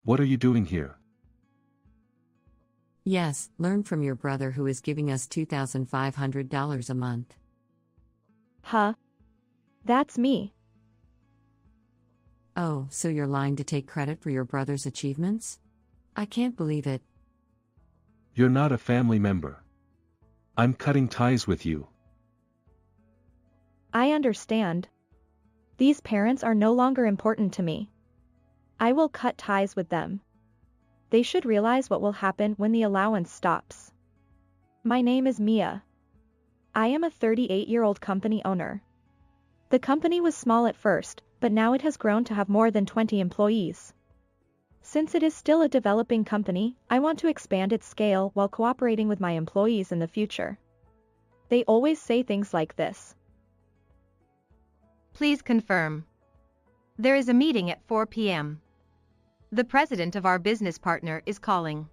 What are you doing here? Yes, learn from your brother who is giving us $2,500 a month. Huh? That's me. Oh, so you're lying to take credit for your brother's achievements? I can't believe it. You're not a family member. I'm cutting ties with you. I understand. These parents are no longer important to me. I will cut ties with them. They should realize what will happen when the allowance stops. My name is Mia. I am a 38-year-old company owner. The company was small at first, but now it has grown to have more than 20 employees. Since it is still a developing company, I want to expand its scale while cooperating with my employees in the future. They always say things like this. Please confirm. There is a meeting at 4 p.m. The president of our business partner is calling.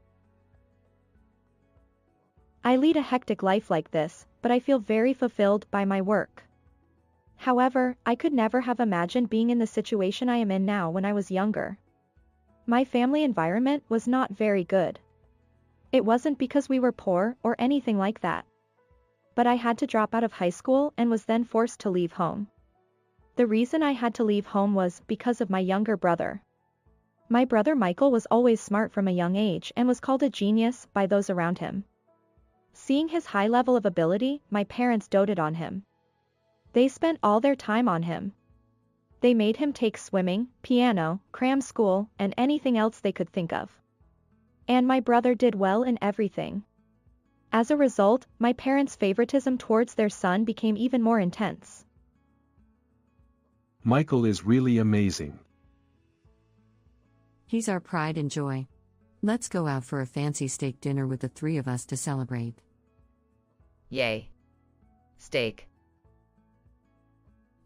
I lead a hectic life like this, but I feel very fulfilled by my work. However, I could never have imagined being in the situation I am in now when I was younger. My family environment was not very good. It wasn't because we were poor or anything like that. But I had to drop out of high school and was then forced to leave home. The reason I had to leave home was because of my younger brother. My brother Michael was always smart from a young age and was called a genius by those around him. Seeing his high level of ability, my parents doted on him. They spent all their time on him. They made him take swimming, piano, cram school, and anything else they could think of. And my brother did well in everything. As a result, my parents' favoritism towards their son became even more intense. Michael is really amazing. He's our pride and joy. Let's go out for a fancy steak dinner with the three of us to celebrate. Yay. Steak.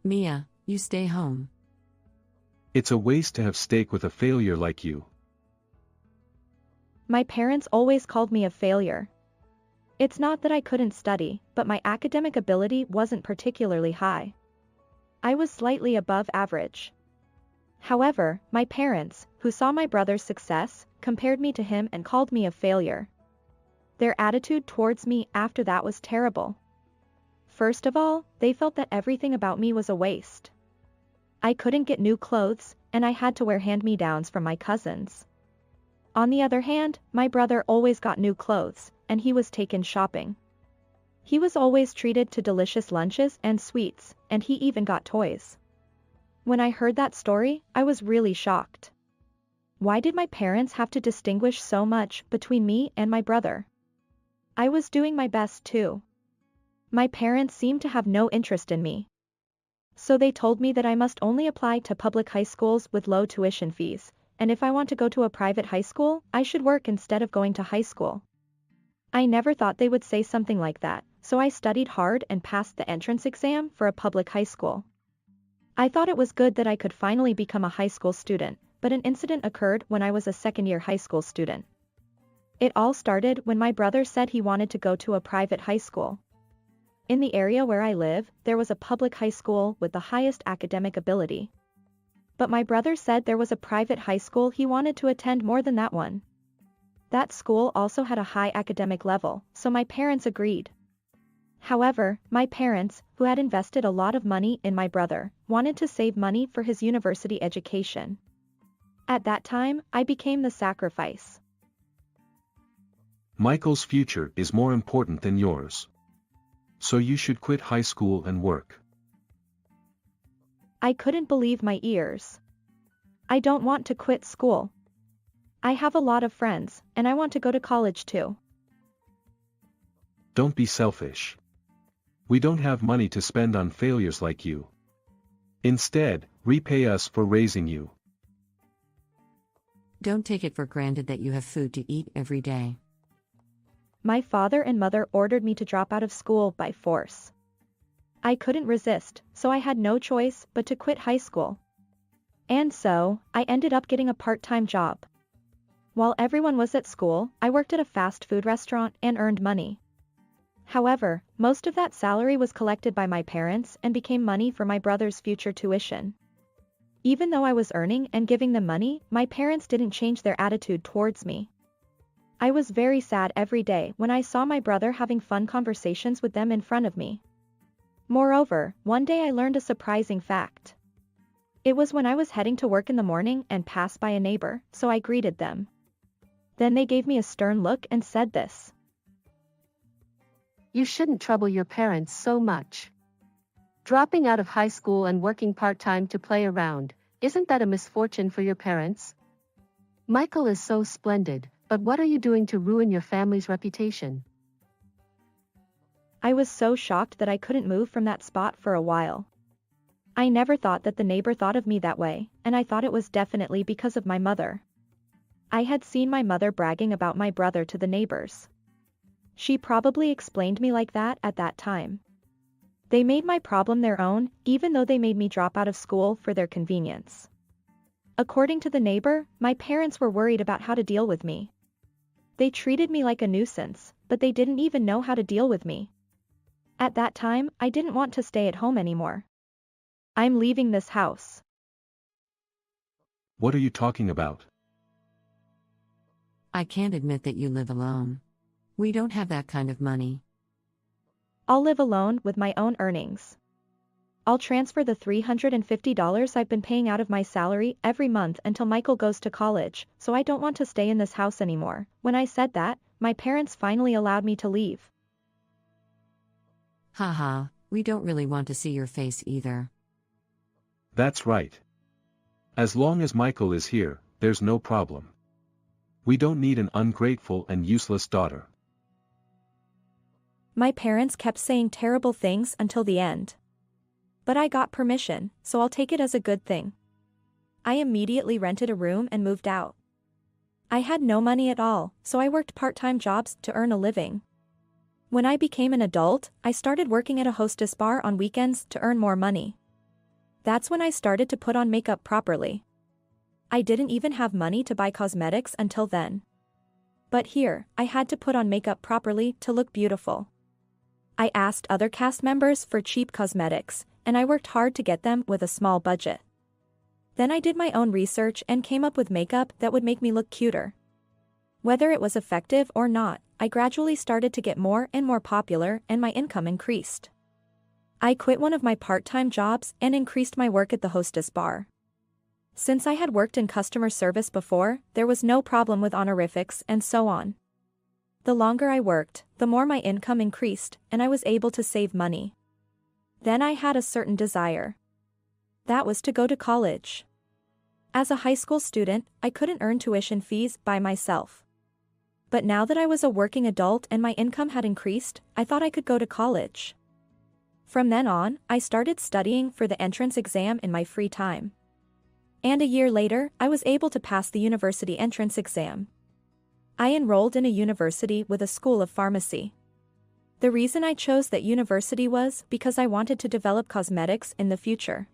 Mia, you stay home. It's a waste to have steak with a failure like you. My parents always called me a failure. It's not that I couldn't study, but my academic ability wasn't particularly high. I was slightly above average. However, my parents, who saw my brother's success, compared me to him and called me a failure. Their attitude towards me after that was terrible. First of all, they felt that everything about me was a waste. I couldn't get new clothes, and I had to wear hand-me-downs from my cousins. On the other hand, my brother always got new clothes, and he was taken shopping. He was always treated to delicious lunches and sweets, and he even got toys. When I heard that story, I was really shocked. Why did my parents have to distinguish so much between me and my brother? I was doing my best too. My parents seemed to have no interest in me. So they told me that I must only apply to public high schools with low tuition fees, and if I want to go to a private high school, I should work instead of going to high school. I never thought they would say something like that, so I studied hard and passed the entrance exam for a public high school. I thought it was good that I could finally become a high school student, but an incident occurred when I was a second-year high school student. It all started when my brother said he wanted to go to a private high school. In the area where I live, there was a public high school with the highest academic ability. But my brother said there was a private high school he wanted to attend more than that one. That school also had a high academic level, so my parents agreed. However, my parents, who had invested a lot of money in my brother, wanted to save money for his university education. At that time, I became the sacrifice. Michael's future is more important than yours. So you should quit high school and work. I couldn't believe my ears. I don't want to quit school. I have a lot of friends, and I want to go to college too. Don't be selfish. We don't have money to spend on failures like you. Instead, repay us for raising you. Don't take it for granted that you have food to eat every day. My father and mother ordered me to drop out of school by force. I couldn't resist, so I had no choice but to quit high school. And so, I ended up getting a part-time job. While everyone was at school, I worked at a fast food restaurant and earned money. However, most of that salary was collected by my parents and became money for my brother's future tuition. Even though I was earning and giving them money, my parents didn't change their attitude towards me. I was very sad every day when I saw my brother having fun conversations with them in front of me. Moreover, one day I learned a surprising fact. It was when I was heading to work in the morning and passed by a neighbor, so I greeted them. Then they gave me a stern look and said this. You shouldn't trouble your parents so much. Dropping out of high school and working part-time to play around, isn't that a misfortune for your parents? Michael is so splendid, but what are you doing to ruin your family's reputation? I was so shocked that I couldn't move from that spot for a while. I never thought that the neighbor thought of me that way, and I thought it was definitely because of my mother. I had seen my mother bragging about my brother to the neighbors. She probably explained me like that at that time. They made my problem their own, even though they made me drop out of school for their convenience. According to the neighbor, my parents were worried about how to deal with me. They treated me like a nuisance, but they didn't even know how to deal with me. At that time, I didn't want to stay at home anymore. I'm leaving this house. What are you talking about? I can't admit that you live alone. We don't have that kind of money. I'll live alone with my own earnings. I'll transfer the $350 I've been paying out of my salary every month until Michael goes to college, so I don't want to stay in this house anymore. When I said that, my parents finally allowed me to leave. Haha, we don't really want to see your face either. That's right. As long as Michael is here, there's no problem. We don't need an ungrateful and useless daughter. My parents kept saying terrible things until the end. But I got permission, so I'll take it as a good thing. I immediately rented a room and moved out. I had no money at all, so I worked part-time jobs to earn a living. When I became an adult, I started working at a hostess bar on weekends to earn more money. That's when I started to put on makeup properly. I didn't even have money to buy cosmetics until then. But here, I had to put on makeup properly to look beautiful. I asked other cast members for cheap cosmetics, and I worked hard to get them with a small budget. Then I did my own research and came up with makeup that would make me look cuter. Whether it was effective or not, I gradually started to get more and more popular and my income increased. I quit one of my part-time jobs and increased my work at the hostess bar. Since I had worked in customer service before, there was no problem with honorifics and so on. The longer I worked, the more my income increased and I was able to save money. Then I had a certain desire. That was to go to college. As a high school student, I couldn't earn tuition fees by myself. But now that I was a working adult and my income had increased, I thought I could go to college. From then on, I started studying for the entrance exam in my free time. And a year later, I was able to pass the university entrance exam. I enrolled in a university with a school of pharmacy. The reason I chose that university was because I wanted to develop cosmetics in the future.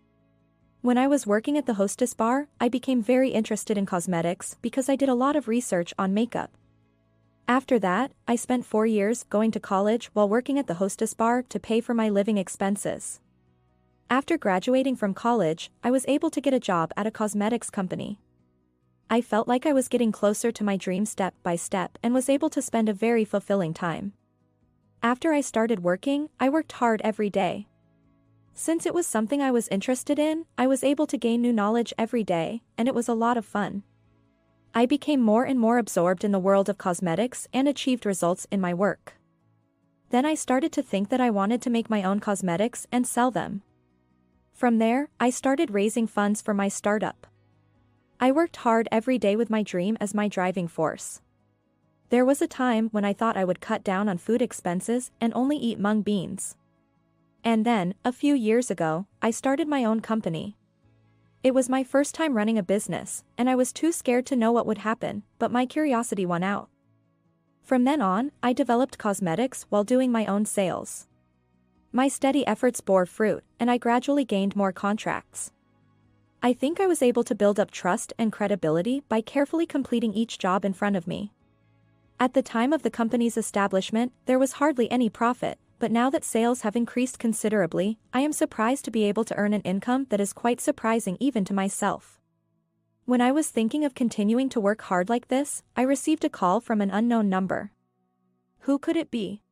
When I was working at the hostess bar, I became very interested in cosmetics because I did a lot of research on makeup. After that, I spent 4 years going to college while working at the hostess bar to pay for my living expenses. After graduating from college, I was able to get a job at a cosmetics company. I felt like I was getting closer to my dream step by step and was able to spend a very fulfilling time. After I started working, I worked hard every day. Since it was something I was interested in, I was able to gain new knowledge every day, and it was a lot of fun. I became more and more absorbed in the world of cosmetics and achieved results in my work. Then I started to think that I wanted to make my own cosmetics and sell them. From there, I started raising funds for my startup. I worked hard every day with my dream as my driving force. There was a time when I thought I would cut down on food expenses and only eat mung beans. And then, a few years ago, I started my own company. It was my first time running a business, and I was too scared to know what would happen, but my curiosity won out. From then on, I developed cosmetics while doing my own sales. My steady efforts bore fruit, and I gradually gained more contracts. I think I was able to build up trust and credibility by carefully completing each job in front of me. At the time of the company's establishment, there was hardly any profit, but now that sales have increased considerably, I am surprised to be able to earn an income that is quite surprising even to myself. When I was thinking of continuing to work hard like this, I received a call from an unknown number. Who could it be?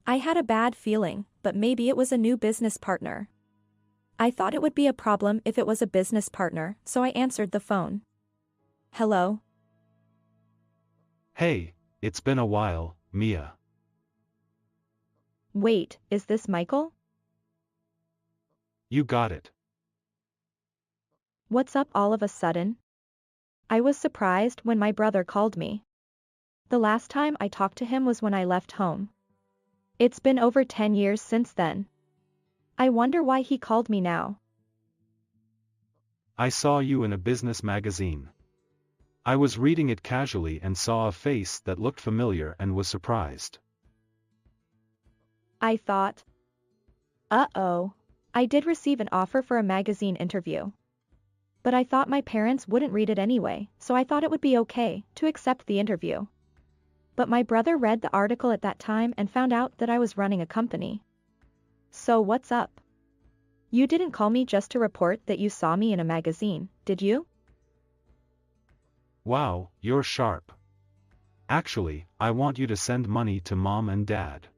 I had a bad feeling, but maybe it was a new business partner. I thought it would be a problem if it was a business partner, so I answered the phone. Hello? Hey, it's been a while, Mia. Wait, is this Michael? You got it. What's up all of a sudden? I was surprised when my brother called me. The last time I talked to him was when I left home. It's been over 10 years since then. I wonder why he called me now. I saw you in a business magazine. I was reading it casually and saw a face that looked familiar and was surprised. I thought. Uh-oh. I did receive an offer for a magazine interview. But I thought my parents wouldn't read it anyway, so I thought it would be okay to accept the interview. But my brother read the article at that time and found out that I was running a company. So what's up? You didn't call me just to report that you saw me in a magazine, did you? Wow, you're sharp. Actually, I want you to send money to Mom and Dad.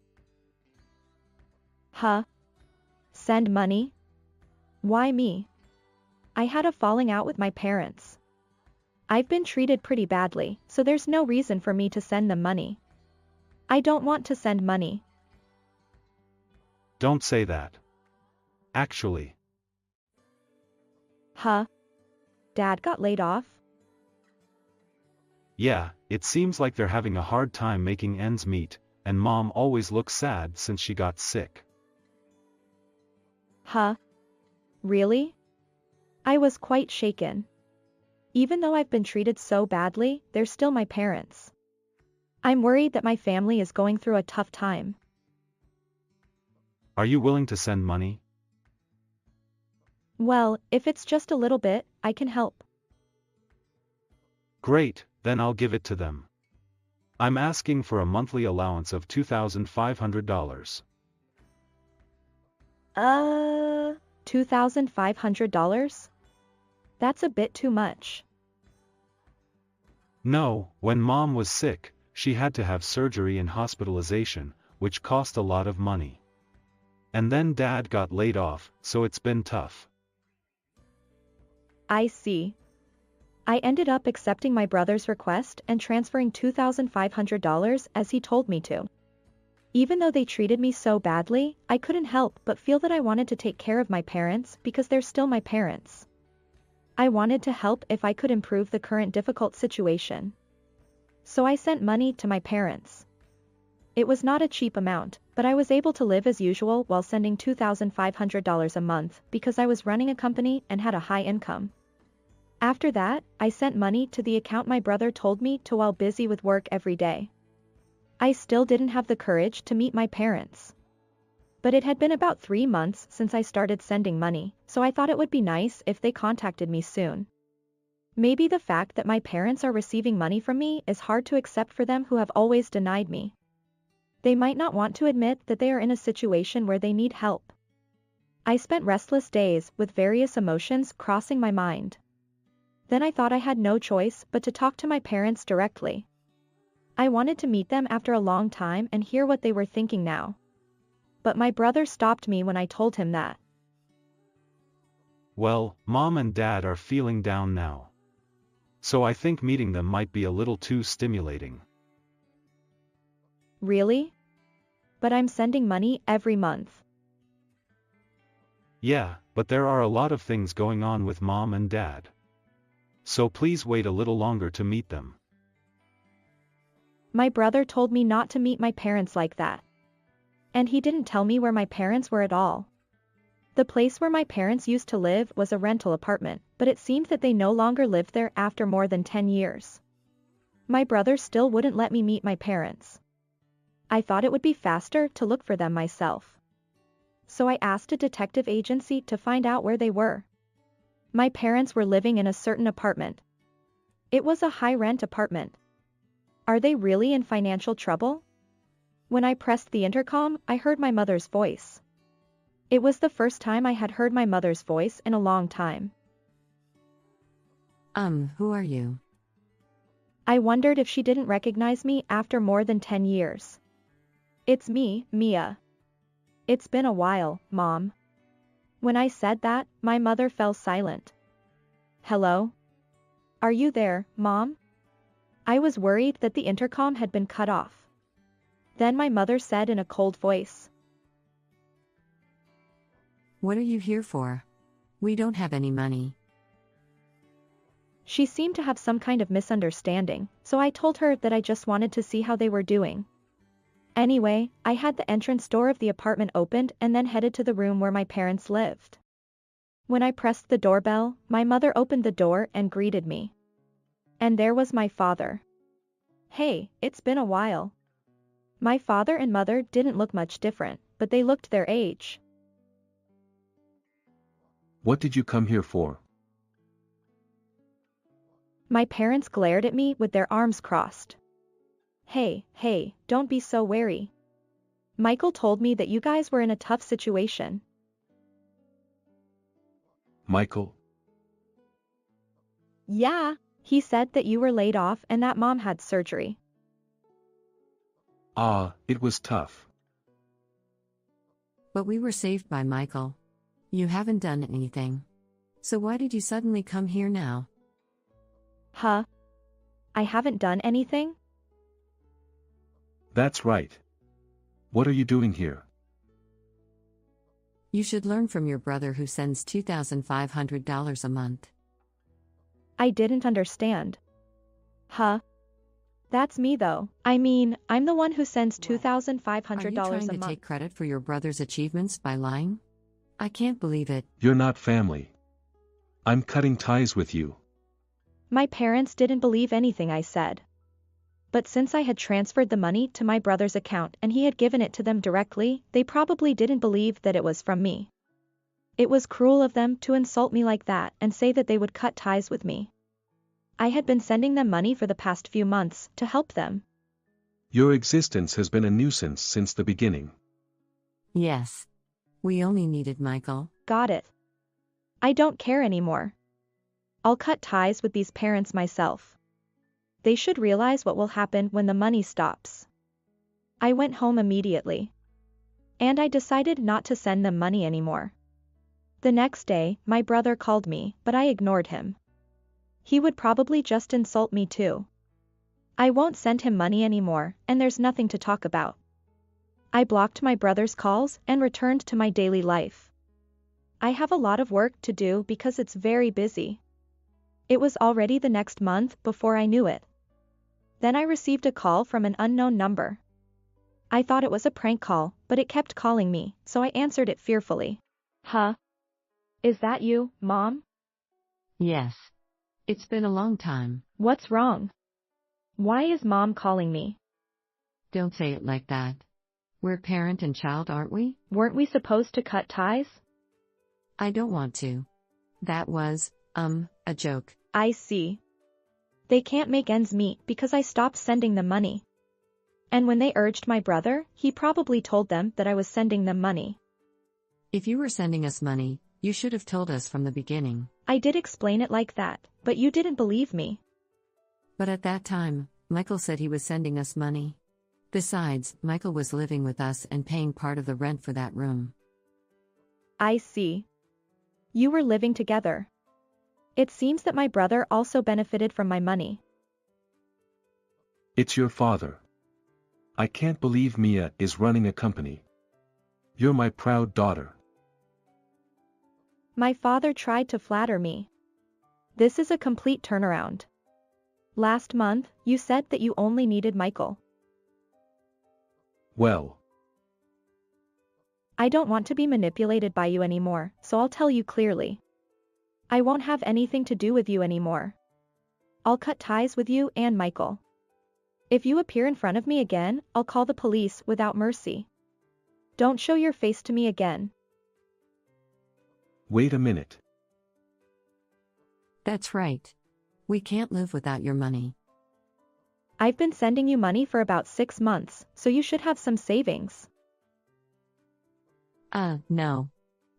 Huh? Send money? Why me? I had a falling out with my parents. I've been treated pretty badly, so there's no reason for me to send them money. I don't want to send money. Don't say that. Actually. Huh? Dad got laid off? Yeah, it seems like they're having a hard time making ends meet, and Mom always looks sad since she got sick. Huh? Really? I was quite shaken. Even though I've been treated so badly, they're still my parents. I'm worried that my family is going through a tough time. Are you willing to send money? Well, if it's just a little bit, I can help. Great, then I'll give it to them. I'm asking for a monthly allowance of $2,500. $2,500? That's a bit too much. No, when Mom was sick, she had to have surgery and hospitalization, which cost a lot of money. And then Dad got laid off, so it's been tough. I see. I ended up accepting my brother's request and transferring $2,500 as he told me to. Even though they treated me so badly, I couldn't help but feel that I wanted to take care of my parents because they're still my parents. I wanted to help if I could improve the current difficult situation. So I sent money to my parents. It was not a cheap amount, but I was able to live as usual while sending $2,500 a month because I was running a company and had a high income. After that, I sent money to the account my brother told me to while busy with work every day. I still didn't have the courage to meet my parents. But it had been about 3 months since I started sending money, so I thought it would be nice if they contacted me soon. Maybe the fact that my parents are receiving money from me is hard to accept for them who have always denied me. They might not want to admit that they are in a situation where they need help. I spent restless days with various emotions crossing my mind. Then I thought I had no choice but to talk to my parents directly. I wanted to meet them after a long time and hear what they were thinking now. But my brother stopped me when I told him that. Well, Mom and Dad are feeling down now. So I think meeting them might be a little too stimulating. Really? But I'm sending money every month. Yeah, but there are a lot of things going on with Mom and Dad. So please wait a little longer to meet them. My brother told me not to meet my parents like that. And he didn't tell me where my parents were at all. The place where my parents used to live was a rental apartment, but it seemed that they no longer lived there after more than 10 years. My brother still wouldn't let me meet my parents. I thought it would be faster to look for them myself. So I asked a detective agency to find out where they were. My parents were living in a certain apartment. It was a high-rent apartment. Are they really in financial trouble? When I pressed the intercom, I heard my mother's voice. It was the first time I had heard my mother's voice in a long time. Who are you? I wondered if she didn't recognize me after more than 10 years. It's me, Mia. It's been a while, Mom. When I said that, my mother fell silent. Hello? Are you there, Mom? I was worried that the intercom had been cut off. Then my mother said in a cold voice, What are you here for? We don't have any money. She seemed to have some kind of misunderstanding, so I told her that I just wanted to see how they were doing. Anyway, I had the entrance door of the apartment opened and then headed to the room where my parents lived. When I pressed the doorbell, my mother opened the door and greeted me. And there was my father. Hey, it's been a while. My father and mother didn't look much different, but they looked their age. What did you come here for? My parents glared at me with their arms crossed. Hey, don't be so wary. Michael told me that you guys were in a tough situation. Michael? Yeah, he said that you were laid off and that Mom had surgery. It was tough. But we were saved by Michael. You haven't done anything. So why did you suddenly come here now? Huh? I haven't done anything? That's right. What are you doing here? You should learn from your brother who sends $2,500 a month. I didn't understand. Huh? That's me though. I mean, I'm the one who sends $2,500 Are you trying a to month. take credit for your brother's achievements by lying? I can't believe it. You're not family. I'm cutting ties with you. My parents didn't believe anything I said. But since I had transferred the money to my brother's account and he had given it to them directly, they probably didn't believe that it was from me. It was cruel of them to insult me like that and say that they would cut ties with me. I had been sending them money for the past few months to help them. Your existence has been a nuisance since the beginning. Yes. We only needed Michael. Got it. I don't care anymore. I'll cut ties with these parents myself. They should realize what will happen when the money stops. I went home immediately. And I decided not to send them money anymore. The next day, my brother called me, but I ignored him. He would probably just insult me too. I won't send him money anymore, and there's nothing to talk about. I blocked my brother's calls and returned to my daily life. I have a lot of work to do because it's very busy. It was already the next month before I knew it. Then I received a call from an unknown number. I thought it was a prank call, but it kept calling me, so I answered it fearfully. Huh? Is that you, Mom? Yes. It's been a long time. What's wrong? Why is Mom calling me? Don't say it like that. We're parent and child, aren't we? Weren't we supposed to cut ties? I don't want to. That was, a joke. I see. They can't make ends meet because I stopped sending them money. And when they urged my brother, he probably told them that I was sending them money. If you were sending us money, you should have told us from the beginning. I did explain it like that, but you didn't believe me. But at that time, Michael said he was sending us money. Besides, Michael was living with us and paying part of the rent for that room. I see. You were living together. It seems that my brother also benefited from my money. It's your father. I can't believe Mia is running a company. You're my proud daughter. My father tried to flatter me. This is a complete turnaround. Last month, you said that you only needed Michael. Well, I don't want to be manipulated by you anymore, so I'll tell you clearly. I won't have anything to do with you anymore. I'll cut ties with you and Michael. If you appear in front of me again, I'll call the police without mercy. Don't show your face to me again. wait a minute. That's right. We can't live without your money. I've been sending you money for about 6 months, so you should have some savings. No.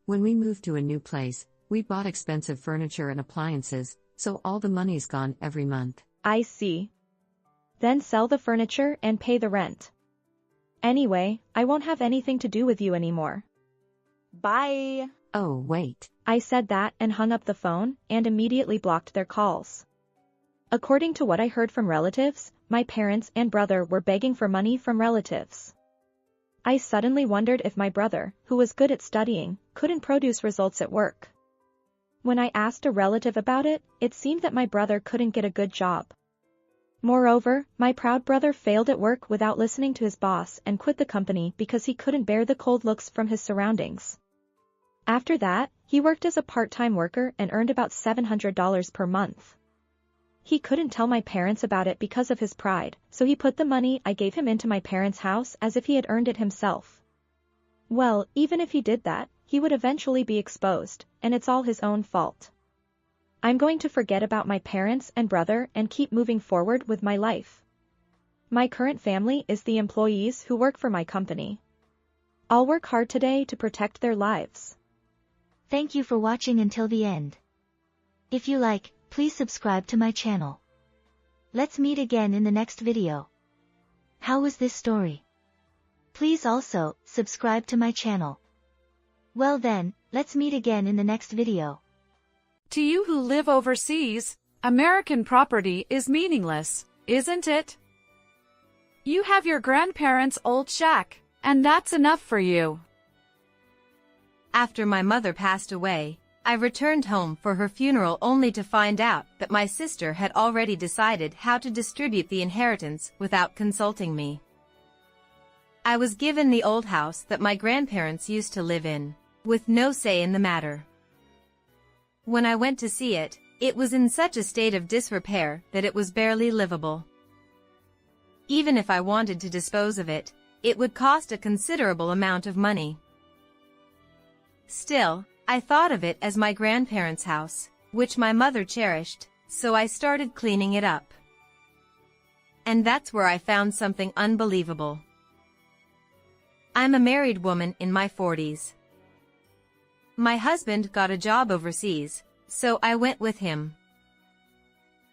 When we moved to a new place, we bought expensive furniture and appliances, so all the money's gone every month. I see. Then sell the furniture and pay the rent. Anyway, I won't have anything to do with you anymore. Bye. Oh, wait. I said that and hung up the phone and immediately blocked their calls. According to what I heard from relatives, my parents and brother were begging for money from relatives. I suddenly wondered if my brother, who was good at studying, couldn't produce results at work. When I asked a relative about it, it seemed that my brother couldn't get a good job. Moreover, my proud brother failed at work without listening to his boss and quit the company because he couldn't bear the cold looks from his surroundings. After that, he worked as a part-time worker and earned about $700 per month. He couldn't tell my parents about it because of his pride, so he put the money I gave him into my parents' house as if he had earned it himself. Well, even if he did that, he would eventually be exposed, and it's all his own fault. I'm going to forget about my parents and brother and keep moving forward with my life. My current family is the employees who work for my company. I'll work hard today to protect their lives. Thank you for watching until the end. If you like, please subscribe to my channel. Let's meet again in the next video. How was this story? Please also, subscribe to my channel. Well then, let's meet again in the next video. To you who live overseas, American property is meaningless, isn't it? You have your grandparents' old shack, and that's enough for you. After my mother passed away, I returned home for her funeral only to find out that my sister had already decided how to distribute the inheritance without consulting me. I was given the old house that my grandparents used to live in, with no say in the matter. When I went to see it, it was in such a state of disrepair that it was barely livable. Even if I wanted to dispose of it, it would cost a considerable amount of money. Still, I thought of it as my grandparents' house, which my mother cherished, so I started cleaning it up. And that's where I found something unbelievable. I'm a married woman in my 40s. My husband got a job overseas, so I went with him.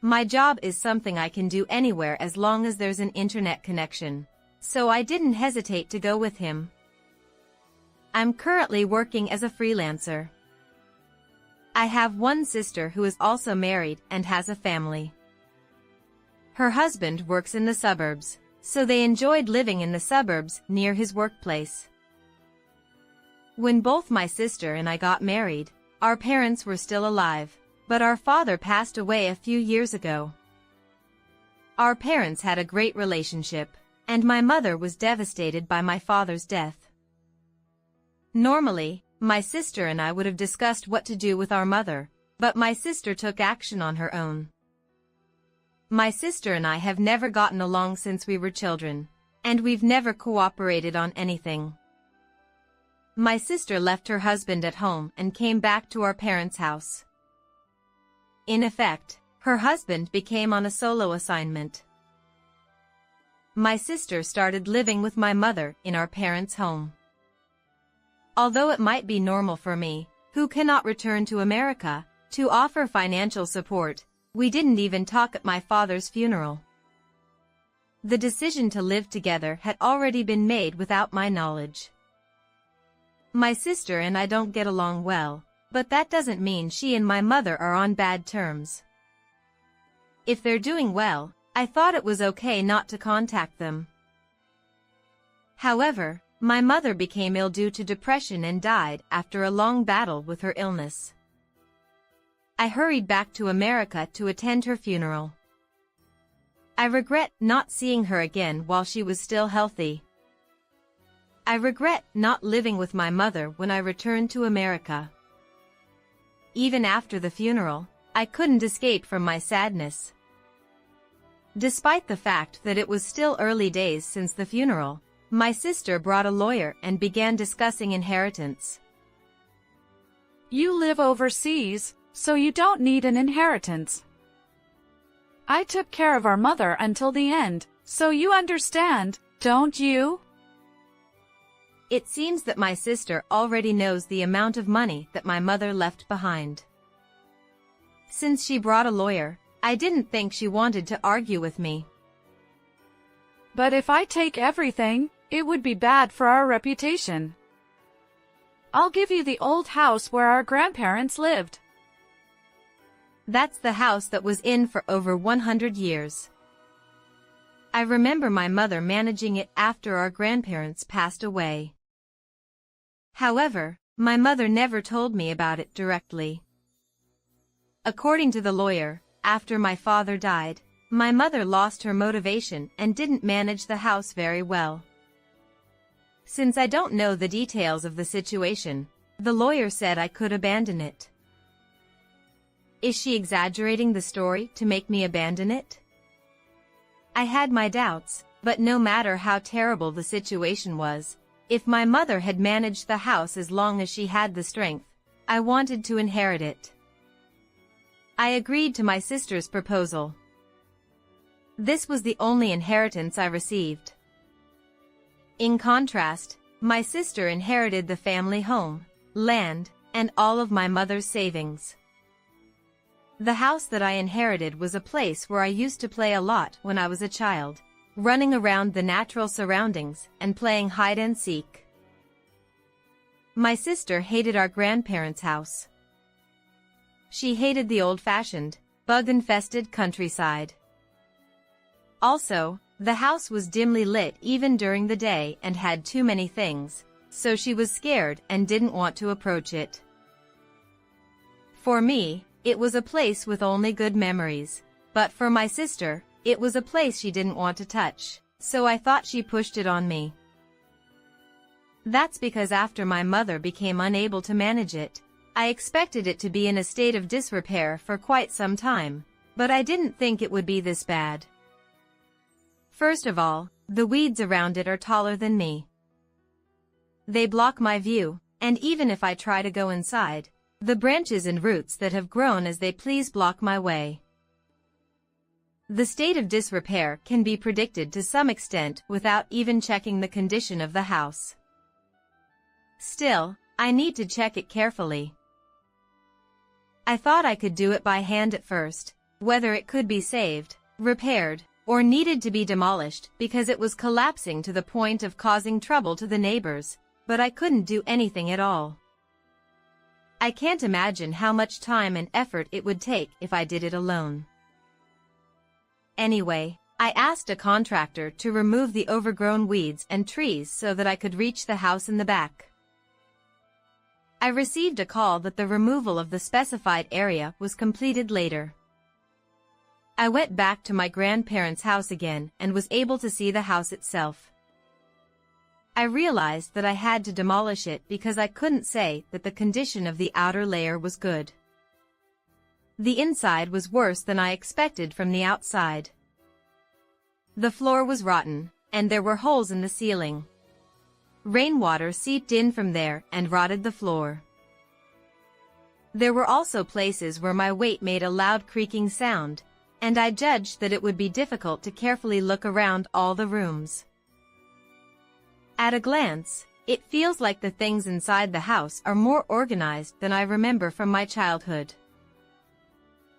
My job is something I can do anywhere as long as there's an internet connection, so I didn't hesitate to go with him. I'm currently working as a freelancer. I have one sister who is also married and has a family. Her husband works in the suburbs, so they enjoyed living in the suburbs near his workplace. When both my sister and I got married, our parents were still alive, but our father passed away a few years ago. Our parents had a great relationship, and my mother was devastated by my father's death. Normally, my sister and I would have discussed what to do with our mother, but my sister took action on her own. My sister and I have never gotten along since we were children, and we've never cooperated on anything. My sister left her husband at home and came back to our parents' house. In effect, her husband became on a solo assignment. My sister started living with my mother in our parents' home. Although it might be normal for me, who cannot return to America, to offer financial support, we didn't even talk at my father's funeral. The decision to live together had already been made without my knowledge. My sister and I don't get along well, but that doesn't mean she and my mother are on bad terms. If they're doing well, I thought it was okay not to contact them. However, my mother became ill due to depression and died after a long battle with her illness. I hurried back to America to attend her funeral. I regret not seeing her again while she was still healthy. I regret not living with my mother when I returned to America. Even after the funeral, I couldn't escape from my sadness. Despite the fact that it was still early days since the funeral, my sister brought a lawyer and began discussing inheritance. You live overseas, so you don't need an inheritance. I took care of our mother until the end, so you understand, don't you? It seems that my sister already knows the amount of money that my mother left behind. Since she brought a lawyer, I didn't think she wanted to argue with me. But if I take everything, it would be bad for our reputation. I'll give you the old house where our grandparents lived. That's the house that was in for over 100 years. I remember my mother managing it after our grandparents passed away. However, my mother never told me about it directly. According to the lawyer, after my father died, my mother lost her motivation and didn't manage the house very well. Since I don't know the details of the situation, the lawyer said I could abandon it. Is she exaggerating the story to make me abandon it? I had my doubts, but no matter how terrible the situation was, if my mother had managed the house as long as she had the strength, I wanted to inherit it. I agreed to my sister's proposal. This was the only inheritance I received. In contrast, my sister inherited the family home, land, and all of my mother's savings. The house that I inherited was a place where I used to play a lot when I was a child, running around the natural surroundings and playing hide and seek. My sister hated our grandparents' house. She hated the old-fashioned, bug-infested countryside. Also, the house was dimly lit even during the day and had too many things, so she was scared and didn't want to approach it. For me, it was a place with only good memories, but for my sister, it was a place she didn't want to touch, so I thought she pushed it on me. That's because after my mother became unable to manage it, I expected it to be in a state of disrepair for quite some time, but I didn't think it would be this bad. First of all, the weeds around it are taller than me. They block my view, and even if I try to go inside, the branches and roots that have grown as they please block my way. The state of disrepair can be predicted to some extent without even checking the condition of the house. Still, I need to check it carefully. I thought I could do it by hand at first, whether it could be saved, repaired, or needed to be demolished because it was collapsing to the point of causing trouble to the neighbors, but I couldn't do anything at all. I can't imagine how much time and effort it would take if I did it alone. Anyway, I asked a contractor to remove the overgrown weeds and trees so that I could reach the house in the back. I received a call that the removal of the specified area was completed later. I went back to my grandparents' house again and was able to see the house itself. I realized that I had to demolish it because I couldn't say that the condition of the outer layer was good. The inside was worse than I expected from the outside. The floor was rotten, and there were holes in the ceiling. Rainwater seeped in from there and rotted the floor. There were also places where my weight made a loud creaking sound, and I judged that it would be difficult to carefully look around all the rooms. At a glance, it feels like the things inside the house are more organized than I remember from my childhood.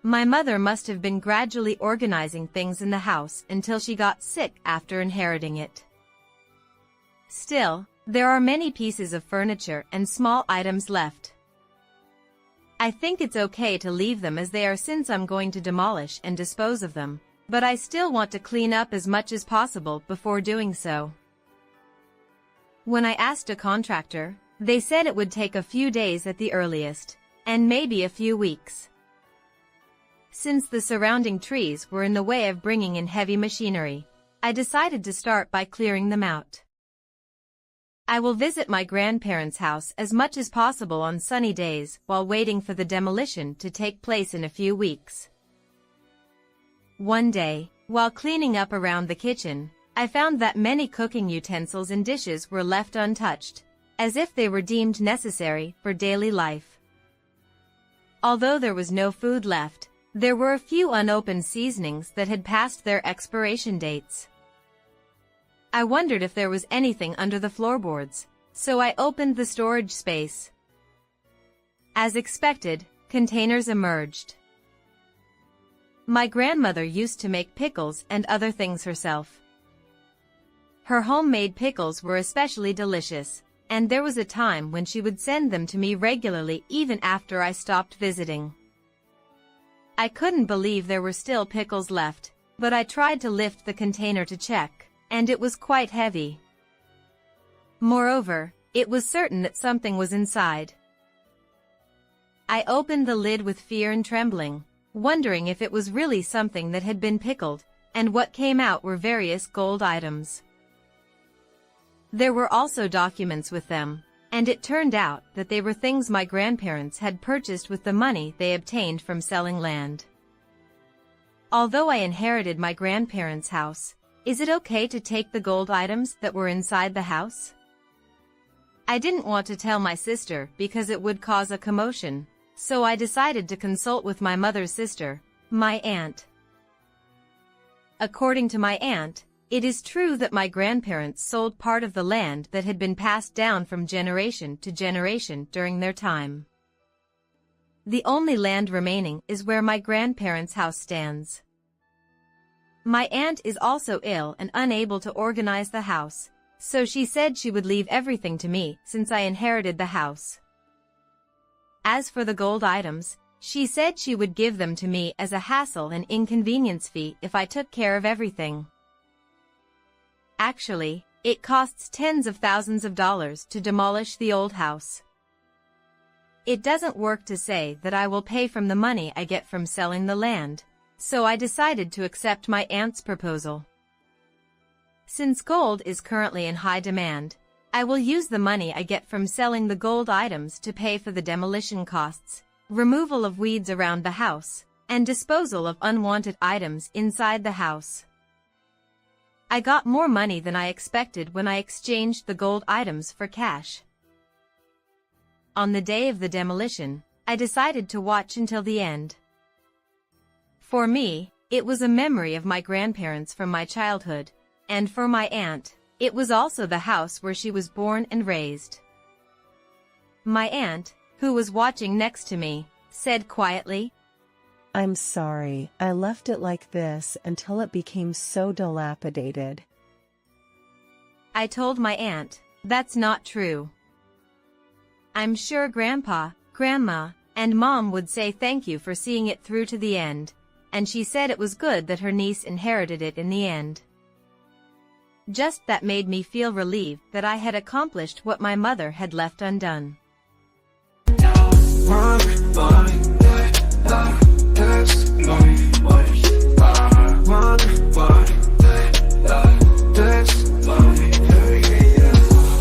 My mother must have been gradually organizing things in the house until she got sick after inheriting it. Still, there are many pieces of furniture and small items left. I think it's okay to leave them as they are since I'm going to demolish and dispose of them, but I still want to clean up as much as possible before doing so. When I asked a contractor, they said it would take a few days at the earliest, and maybe a few weeks. Since the surrounding trees were in the way of bringing in heavy machinery, I decided to start by clearing them out. I will visit my grandparents' house as much as possible on sunny days while waiting for the demolition to take place in a few weeks. One day, while cleaning up around the kitchen, I found that many cooking utensils and dishes were left untouched, as if they were deemed necessary for daily life. Although there was no food left, There were a few unopened seasonings that had passed their expiration dates. I wondered if there was anything under the floorboards, so I opened the storage space. As expected, containers emerged. My grandmother used to make pickles and other things herself. Her homemade pickles were especially delicious, and there was a time when she would send them to me regularly even after I stopped visiting. I couldn't believe there were still pickles left, but I tried to lift the container to check, and it was quite heavy. Moreover, it was certain that something was inside. I opened the lid with fear and trembling, wondering if it was really something that had been pickled, and what came out were various gold items. There were also documents with them, and it turned out that they were things my grandparents had purchased with the money they obtained from selling land. Although I inherited my grandparents' house, is it okay to take the gold items that were inside the house? I didn't want to tell my sister because it would cause a commotion, so I decided to consult with my mother's sister, my aunt. According to my aunt, it is true that my grandparents sold part of the land that had been passed down from generation to generation during their time. The only land remaining is where my grandparents' house stands. My aunt is also ill and unable to organize the house, so she said she would leave everything to me since I inherited the house. As for the gold items, she said she would give them to me as a hassle and inconvenience fee if I took care of everything. Actually, it costs tens of thousands of dollars to demolish the old house. It doesn't work to say that I will pay from the money I get from selling the land, so I decided to accept my aunt's proposal. Since gold is currently in high demand, I will use the money I get from selling the gold items to pay for the demolition costs, removal of weeds around the house, and disposal of unwanted items inside the house. I got more money than I expected when I exchanged the gold items for cash. On the day of the demolition, I decided to watch until the end. For me, it was a memory of my grandparents from my childhood, and for my aunt, it was also the house where she was born and raised. My aunt, who was watching next to me, said quietly, "I'm sorry, I left it like this until it became so dilapidated." I told my aunt, "That's not true. I'm sure Grandpa, Grandma, and Mom would say thank you for seeing it through to the end," and she said it was good that her niece inherited it in the end. Just that made me feel relieved that I had accomplished what my mother had left undone.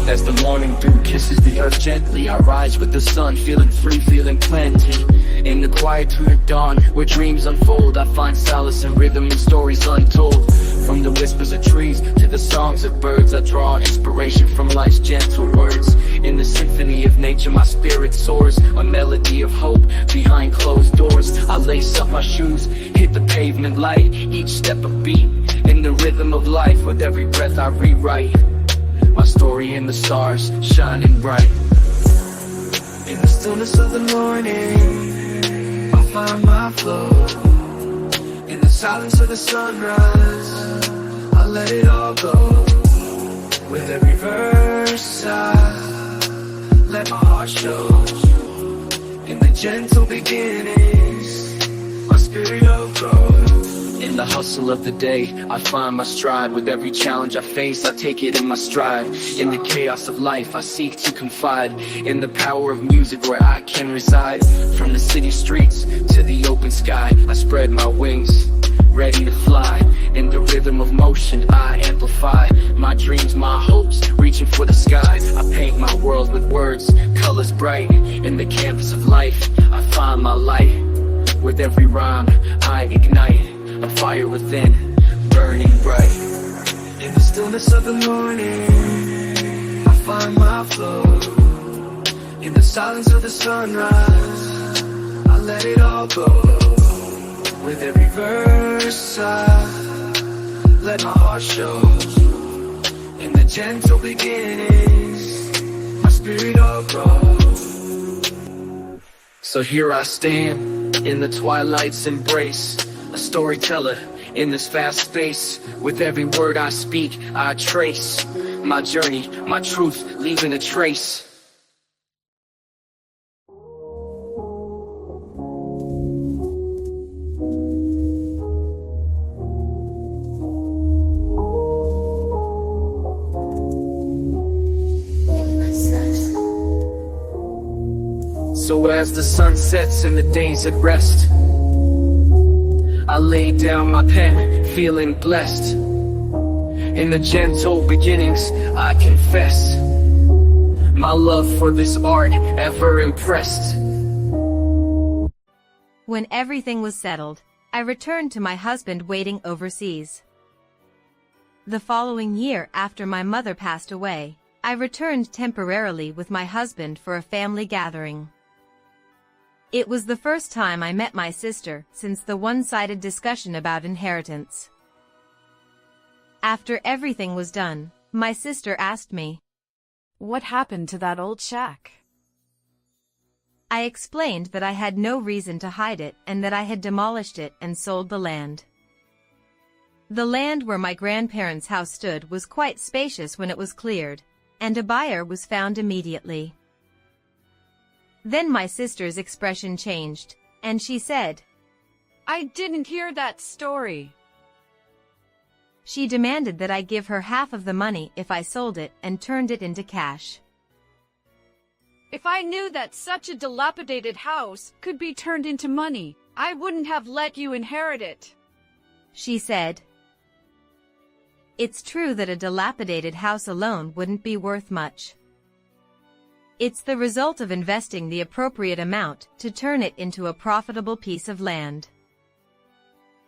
As the morning dew kisses the earth gently, I rise with the sun, feeling free, feeling plenty. In the quietude of dawn, where dreams unfold, I find solace in rhythm and stories untold. From the whispers of trees to the songs of birds, I draw inspiration from life's gentle words. In the symphony of nature, my spirit soars, a melody of hope behind closed doors. I lace up my shoes, hit the pavement light, each step a beat. In the rhythm of life, with every breath I rewrite my story in the stars, shining bright. In the stillness of the morning, I find my flow. In the silence of the sunrise, I let it all go. With every verse I let my heart show. In the gentle beginnings, my spirit will grow. In the hustle of the day, I find my stride. With every challenge I face, I take it in my stride. In the chaos of life, I seek to confide in the power of music where I can reside. From the city streets to the open sky, I spread my wings, ready to fly. In the rhythm of motion, I amplify my dreams, my hopes, reaching for the sky. I paint my world with words, colors bright. In the canvas of life, I find my light. With every rhyme, I ignite a fire within, burning bright. In the stillness of the morning, I find my flow. In the silence of the sunrise, I let it all go. With every verse I let my heart show. In the gentle beginnings, my spirit all grows. So here I stand, in the twilight's embrace, a storyteller in this fast space. With every word I speak, I trace my journey, my truth, leaving a trace. So as the sun sets and the day's at rest, I lay down my pen, feeling blessed. In the gentle beginnings, I confess my love for this art, ever impressed. When everything was settled, I returned to my husband waiting overseas. The following year, after my mother passed away, I returned temporarily with my husband for a family gathering. It was the first time I met my sister since the one-sided discussion about inheritance. After everything was done, my sister asked me, "What happened to that old shack?" I explained that I had no reason to hide it and that I had demolished it and sold the land. The land where my grandparents' house stood was quite spacious when it was cleared, and a buyer was found immediately. Then my sister's expression changed, and she said, "I didn't hear that story." She demanded that I give her half of the money if I sold it and turned it into cash. "If I knew that such a dilapidated house could be turned into money, I wouldn't have let you inherit it," she said. It's true that a dilapidated house alone wouldn't be worth much. It's the result of investing the appropriate amount to turn it into a profitable piece of land.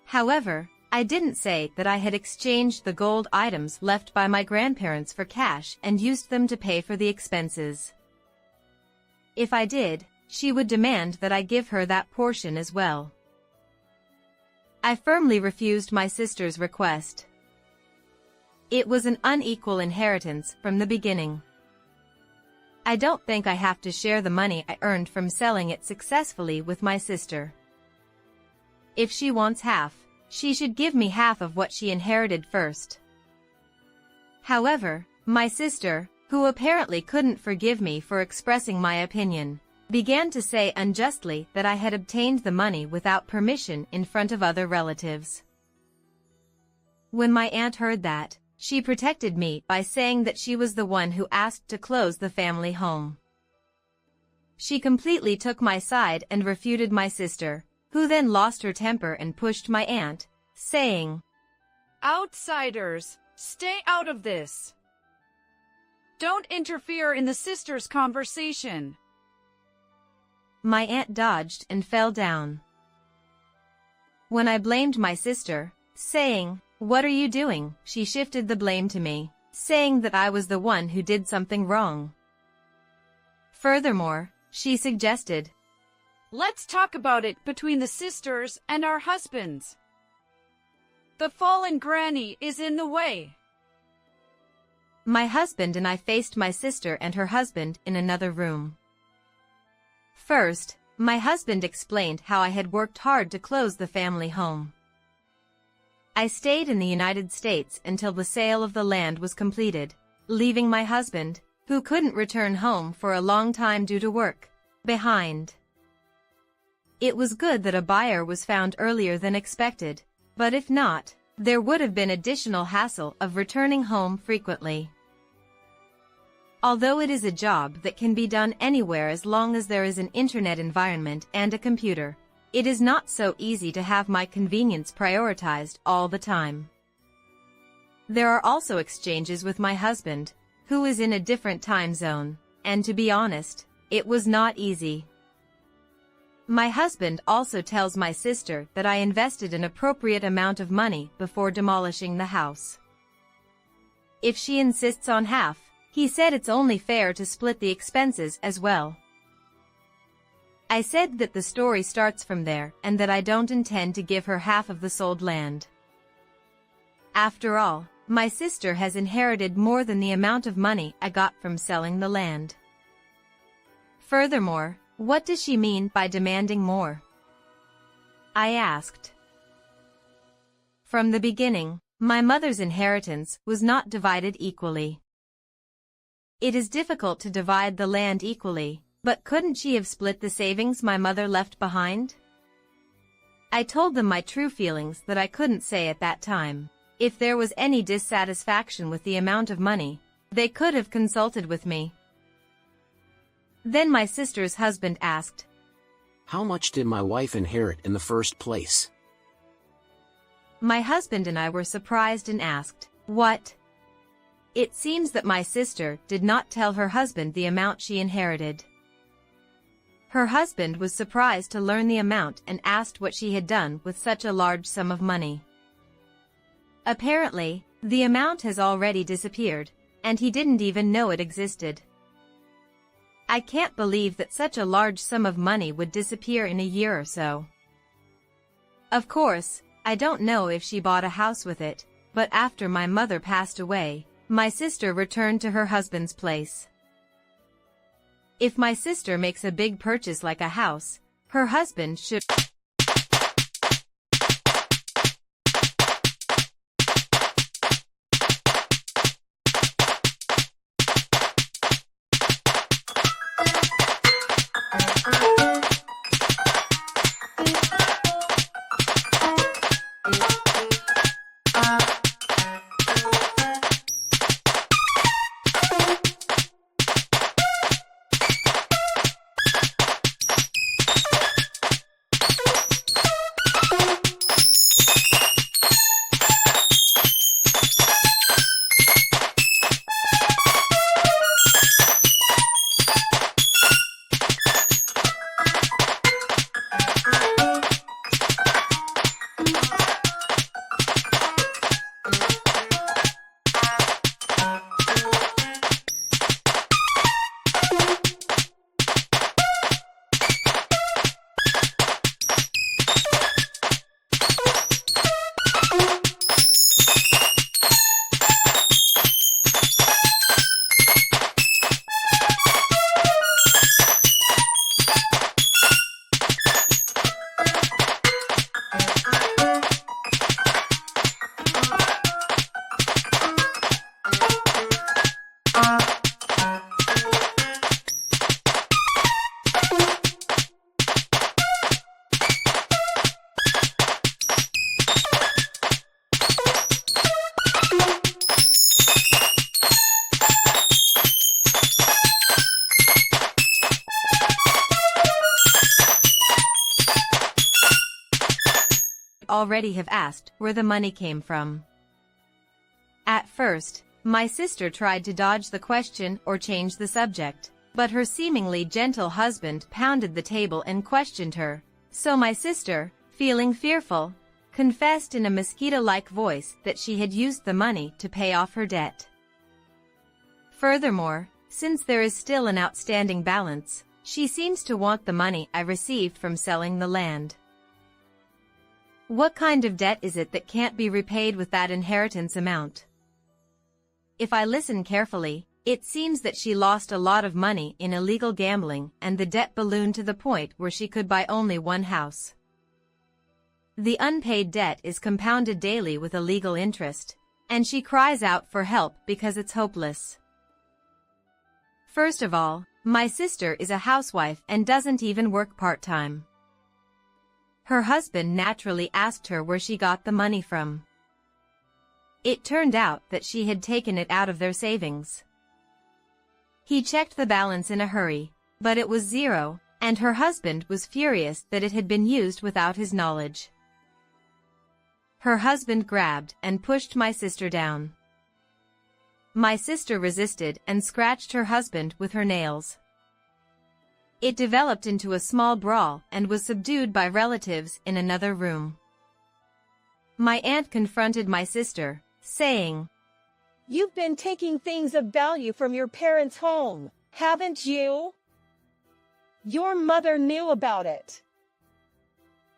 However, I didn't say that I had exchanged the gold items left by my grandparents for cash and used them to pay for the expenses. If I did, she would demand that I give her that portion as well. I firmly refused my sister's request. It was an unequal inheritance from the beginning. I don't think I have to share the money I earned from selling it successfully with my sister. If she wants half, she should give me half of what she inherited first. However, my sister, who apparently couldn't forgive me for expressing my opinion, began to say unjustly that I had obtained the money without permission in front of other relatives. When my aunt heard that, she protected me by saying that she was the one who asked to close the family home. She completely took my side and refuted my sister, who then lost her temper and pushed my aunt, saying, "Outsiders, stay out of this. Don't interfere in the sisters' conversation." My aunt dodged and fell down. When I blamed my sister, saying, "What are you doing?" she shifted the blame to me, saying that I was the one who did something wrong. Furthermore, she suggested, "Let's talk about it between the sisters and our husbands. The fallen granny is in the way." My husband and I faced my sister and her husband in another room. First, my husband explained how I had worked hard to close the family home. I stayed in the United States until the sale of the land was completed, leaving my husband, who couldn't return home for a long time due to work, behind. It was good that a buyer was found earlier than expected, but if not, there would have been additional hassle of returning home frequently. Although it is a job that can be done anywhere as long as there is an internet environment and a computer, it is not so easy to have my convenience prioritized all the time. There are also exchanges with my husband, who is in a different time zone, and to be honest, it was not easy. My husband also tells my sister that I invested an appropriate amount of money before demolishing the house. If she insists on half, he said it's only fair to split the expenses as well. I said that the story starts from there and that I don't intend to give her half of the sold land. After all, my sister has inherited more than the amount of money I got from selling the land. Furthermore, what does she mean by demanding more? I asked. From the beginning, my mother's inheritance was not divided equally. It is difficult to divide the land equally, but couldn't she have split the savings my mother left behind? I told them my true feelings that I couldn't say at that time. If there was any dissatisfaction with the amount of money, they could have consulted with me. Then my sister's husband asked, "How much did my wife inherit in the first place?" My husband and I were surprised and asked, "What?" It seems that my sister did not tell her husband the amount she inherited. Her husband was surprised to learn the amount and asked what she had done with such a large sum of money. Apparently, the amount has already disappeared, and he didn't even know it existed. I can't believe that such a large sum of money would disappear in a year or so. Of course, I don't know if she bought a house with it, but after my mother passed away, my sister returned to her husband's place. If my sister makes a big purchase like a house, her husband should already have asked where the money came from. At first, my sister tried to dodge the question or change the subject, but her seemingly gentle husband pounded the table and questioned her, so my sister, feeling fearful, confessed in a mosquito-like voice that she had used the money to pay off her debt. Furthermore, since there is still an outstanding balance, she seems to want the money I received from selling the land. What kind of debt is it that can't be repaid with that inheritance amount? If I listen carefully, it seems that she lost a lot of money in illegal gambling and the debt ballooned to the point where she could buy only one house. The unpaid debt is compounded daily with illegal interest, and she cries out for help because it's hopeless. First of all, my sister is a housewife and doesn't even work part-time. Her husband naturally asked her where she got the money from. It turned out that she had taken it out of their savings. He checked the balance in a hurry, but it was zero, and her husband was furious that it had been used without his knowledge. Her husband grabbed and pushed my sister down. My sister resisted and scratched her husband with her nails. It developed into a small brawl and was subdued by relatives in another room. My aunt confronted my sister, saying, "You've been taking things of value from your parents' home, haven't you?" Your mother knew about it.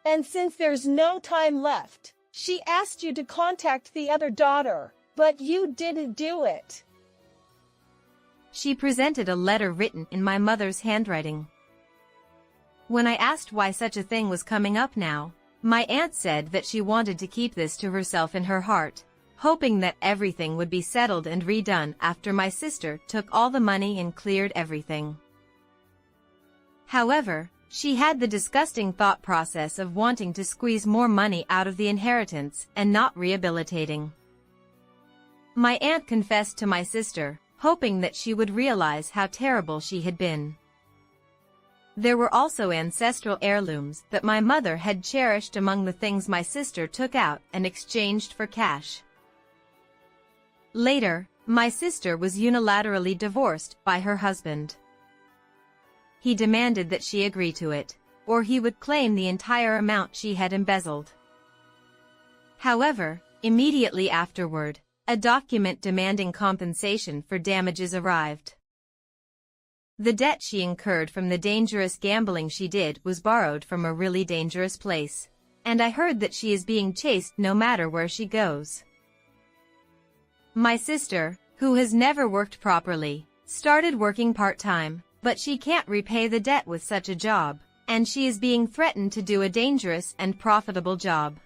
And since there's no time left, she asked you to contact the other daughter, but you didn't do it. She presented a letter written in my mother's handwriting. When I asked why such a thing was coming up now, my aunt said that she wanted to keep this to herself in her heart, hoping that everything would be settled and redone after my sister took all the money and cleared everything. However, she had the disgusting thought process of wanting to squeeze more money out of the inheritance and not rehabilitating. My aunt confessed to my sister, hoping that she would realize how terrible she had been. There were also ancestral heirlooms that my mother had cherished among the things my sister took out and exchanged for cash. Later, my sister was unilaterally divorced by her husband. He demanded that she agree to it, or he would claim the entire amount she had embezzled. However, immediately afterward, a document demanding compensation for damages arrived. The debt she incurred from the dangerous gambling she did was borrowed from a really dangerous place, and I heard that she is being chased no matter where she goes. My sister, who has never worked properly, started working part-time, but she can't repay the debt with such a job, and she is being threatened to do a dangerous and profitable job.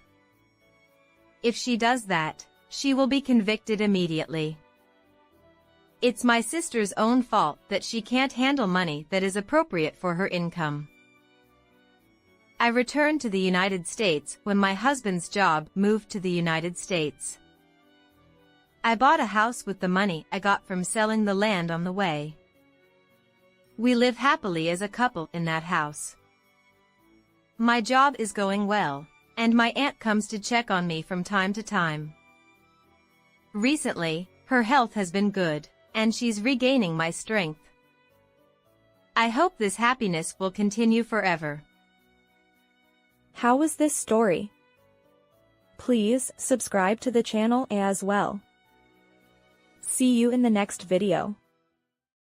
If she does that, she will be convicted immediately. It's my sister's own fault that she can't handle money that is appropriate for her income. I returned to the United States when my husband's job moved to the United States. I bought a house with the money I got from selling the land on the way. We live happily as a couple in that house. My job is going well, and my aunt comes to check on me from time to time. Recently, her health has been good, and she's regaining my strength. I hope this happiness will continue forever. How was this story? Please subscribe to the channel as well. See you in the next video.